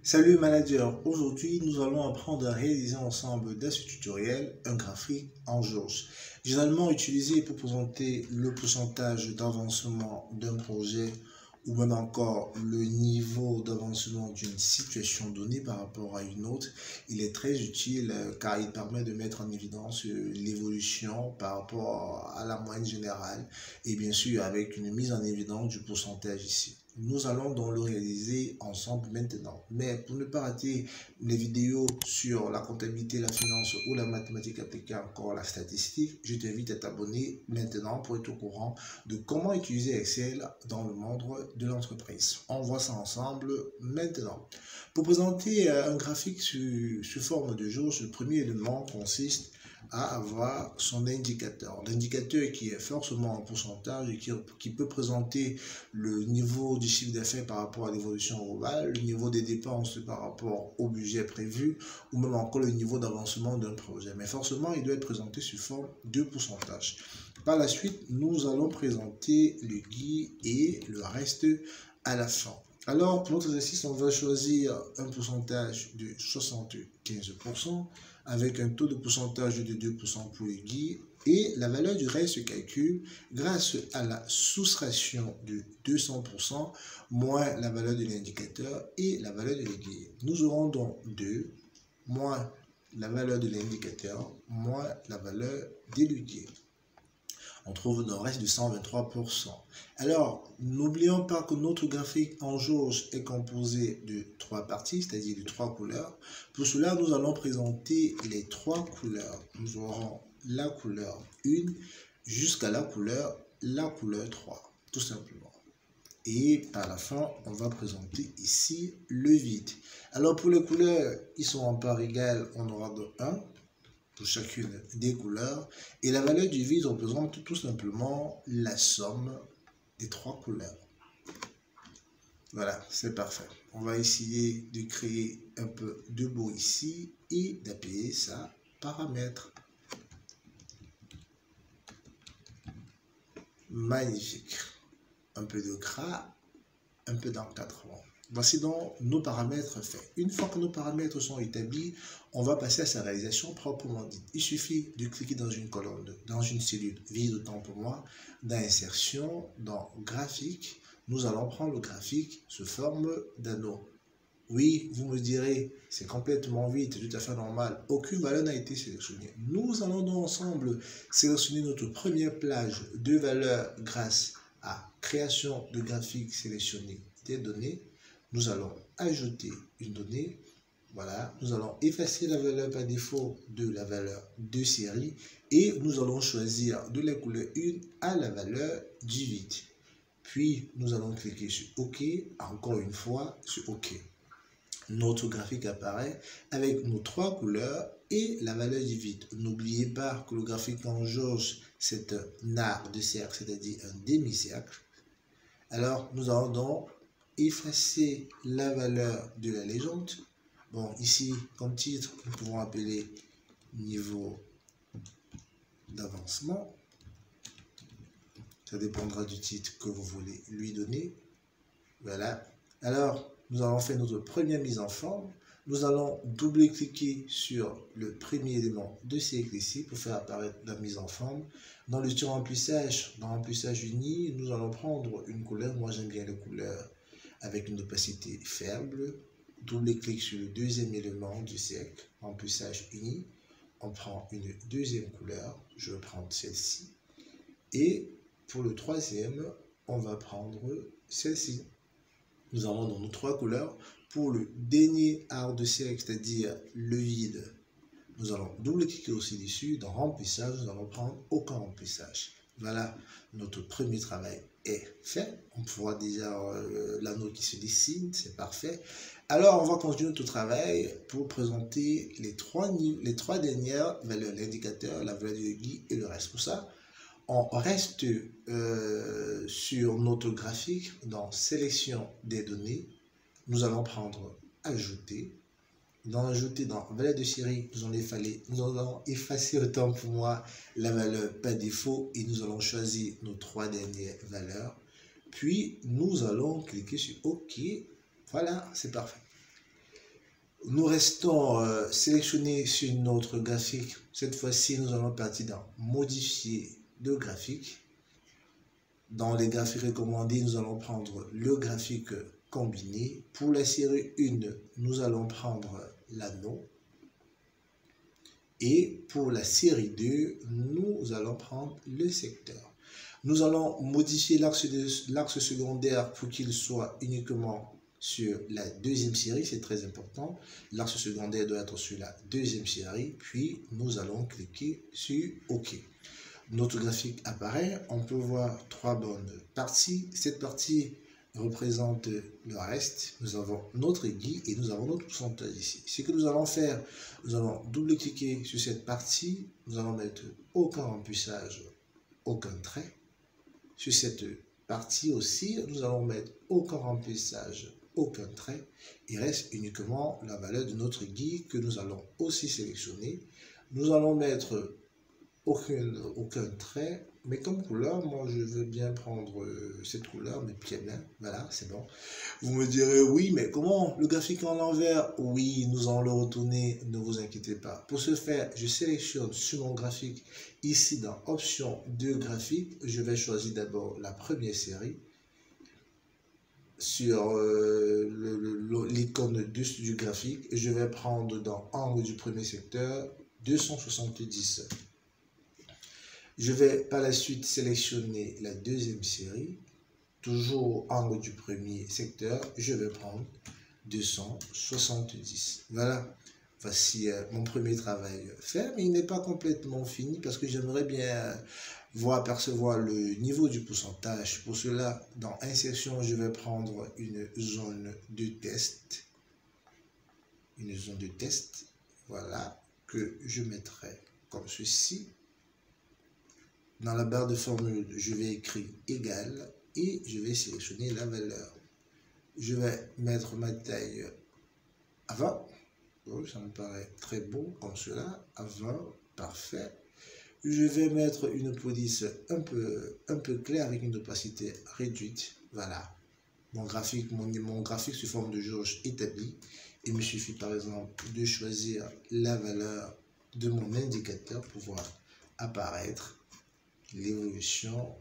Salut manager, aujourd'hui nous allons apprendre à réaliser ensemble dans ce tutoriel un graphique en jauge. Généralement utilisé pour présenter le pourcentage d'avancement d'un projet ou même encore le niveau d'avancement d'une situation donnée par rapport à une autre. Il est très utile car il permet de mettre en évidence l'évolution par rapport à la moyenne générale et bien sûr avec une mise en évidence du pourcentage ici. Nous allons donc le réaliser ensemble maintenant. Mais pour ne pas rater les vidéos sur la comptabilité, la finance ou la mathématique appliquée encore la statistique, je t'invite à t'abonner maintenant pour être au courant de comment utiliser Excel dans le monde de l'entreprise. On voit ça ensemble maintenant. Pour présenter un graphique sous forme de jauge, le premier élément consiste à avoir son indicateur. L'indicateur qui est forcément en pourcentage et qui peut présenter le niveau du chiffre d'affaires par rapport à l'évolution globale, le niveau des dépenses par rapport au budget prévu ou même encore le niveau d'avancement d'un projet. Mais forcément, il doit être présenté sous forme de pourcentage. Par la suite, nous allons présenter le guide et le reste à la fin. Alors, pour notre exercice, on va choisir un pourcentage de 75% avec un taux de pourcentage de 2% pour le guide et la valeur du reste se calcule grâce à la soustraction de 200% moins la valeur de l'indicateur et la valeur de l'aiguille. Nous aurons donc 2 moins la valeur de l'indicateur moins la valeur de l'aiguille. On trouve dans le reste de 123%. Alors, n'oublions pas que notre graphique en jauge est composé de 3 parties, c'est-à-dire de 3 couleurs. Pour cela, nous allons présenter les 3 couleurs. Nous aurons la couleur 1 jusqu'à la couleur 3, tout simplement. Et par la fin, on va présenter ici le vide. Alors, pour les couleurs, ils sont en part égale, on aura de 1. Pour chacune des couleurs et la valeur du vide représente tout simplement la somme des 3 couleurs. Voilà, c'est parfait. On va essayer de créer un peu de beau ici et d'appeler ça paramètre. Magnifique. Un peu de gras, un peu d'encadrement. Voici donc nos paramètres faits. Une fois que nos paramètres sont établis, on va passer à sa réalisation proprement dite. Il suffit de cliquer dans une colonne, dans une cellule vide autant pour moi, dans insertion, dans graphique. Nous allons prendre le graphique sous forme d'anneau. Oui, vous me direz, c'est complètement vide, c'est tout à fait normal. Aucune valeur n'a été sélectionnée. Nous allons donc ensemble sélectionner notre première plage de valeurs grâce à création de graphique sélectionné des données. Nous allons ajouter une donnée. Voilà, nous allons effacer la valeur par défaut de la valeur de série et nous allons choisir de la couleur 1 à la valeur du vide. Puis, nous allons cliquer sur OK, encore une fois sur OK. Notre graphique apparaît avec nos 3 couleurs et la valeur du vide. N'oubliez pas que le graphique en jauge, c'est un art de cercle, c'est-à-dire un demi-cercle. Alors, nous allons donc effacer la valeur de la légende. Bon, ici, comme titre, nous pouvons appeler niveau d'avancement. Ça dépendra du titre que vous voulez lui donner. Voilà. Alors, nous allons faire notre première mise en forme. Nous allons double-cliquer sur le premier élément de cercle ici pour faire apparaître la mise en forme. Dans le remplissage, dans remplissage uni, nous allons prendre une couleur. Moi, j'aime bien les couleurs avec une opacité faible. Double-clic sur le deuxième élément du cercle, remplissage uni. On prend une deuxième couleur. Je vais prendre celle-ci. Et pour le troisième, on va prendre celle-ci. Nous avons dans nos 3 couleurs. Pour le dernier art de cercle, c'est-à-dire le vide, nous allons double-cliquer aussi dessus. Dans remplissage, nous allons prendre aucun remplissage. Voilà, notre premier travail est fait. On voit déjà l'anneau qui se dessine, c'est parfait. Alors, on va continuer notre travail pour présenter les 3 dernières valeurs, l'indicateur, la valeur du guide et le reste. Pour ça, on reste sur notre graphique dans sélection des données. Nous allons prendre ajouter. Dans ajouter, dans valeur de série, nous allons effacer autant pour moi la valeur par défaut et nous allons choisir nos 3 dernières valeurs. Puis nous allons cliquer sur OK. Voilà, c'est parfait. Nous restons sélectionnés sur notre graphique. Cette fois-ci, nous allons partir dans modifier le graphique. Dans les graphiques recommandés, nous allons prendre le graphique combiné. Pour la série 1, nous allons prendre l'anneau. Et pour la série 2, nous allons prendre le secteur. Nous allons modifier l'axe secondaire pour qu'il soit uniquement sur la deuxième série, c'est très important. L'axe secondaire doit être sur la deuxième série, puis nous allons cliquer sur OK. Notre graphique apparaît, on peut voir 3 bonnes parties. Cette partie représente le reste. Nous avons notre aiguille et nous avons notre pourcentage ici. Ce que nous allons faire, nous allons double-cliquer sur cette partie. Nous allons mettre aucun remplissage, aucun trait. Sur cette partie aussi, nous allons mettre aucun remplissage, aucun trait. Il reste uniquement la valeur de notre aiguille que nous allons aussi sélectionner. Nous allons mettre aucun trait, mais comme couleur, moi je veux bien prendre cette couleur, mais bien, voilà, c'est bon. Vous me direz, oui, mais comment le graphique en l'envers? Oui, nous allons le retourner, ne vous inquiétez pas. Pour ce faire, je sélectionne sur mon graphique, ici dans option de graphique, je vais choisir d'abord la première série. Sur l'icône du graphique, je vais prendre dans angle du premier secteur 270. Je vais par la suite sélectionner la deuxième série, toujours angle du premier secteur, je vais prendre 270. Voilà, voici mon premier travail fait, mais il n'est pas complètement fini parce que j'aimerais bien apercevoir le niveau du pourcentage. Pour cela, dans insertion, je vais prendre une zone de test. Une zone de test, voilà, que je mettrai comme ceci. Dans la barre de formule, je vais écrire égal et je vais sélectionner la valeur. Je vais mettre ma taille à 20. Oh, ça me paraît très beau comme cela. À 20, parfait. Je vais mettre une police un peu claire avec une opacité réduite. Voilà. Mon graphique sous forme de jauge établi. Il me suffit par exemple de choisir la valeur de mon indicateur pour voir apparaître l'évolution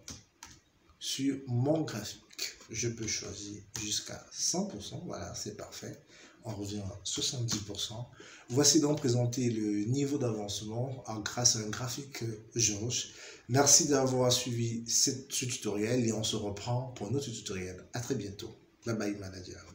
sur mon graphique. Je peux choisir jusqu'à 100%, voilà, c'est parfait. On revient à 70%. Voici donc présenté le niveau d'avancement grâce à un graphique jauge. Merci d'avoir suivi ce tutoriel et on se reprend pour un autre tutoriel. À très bientôt. Bye bye manager.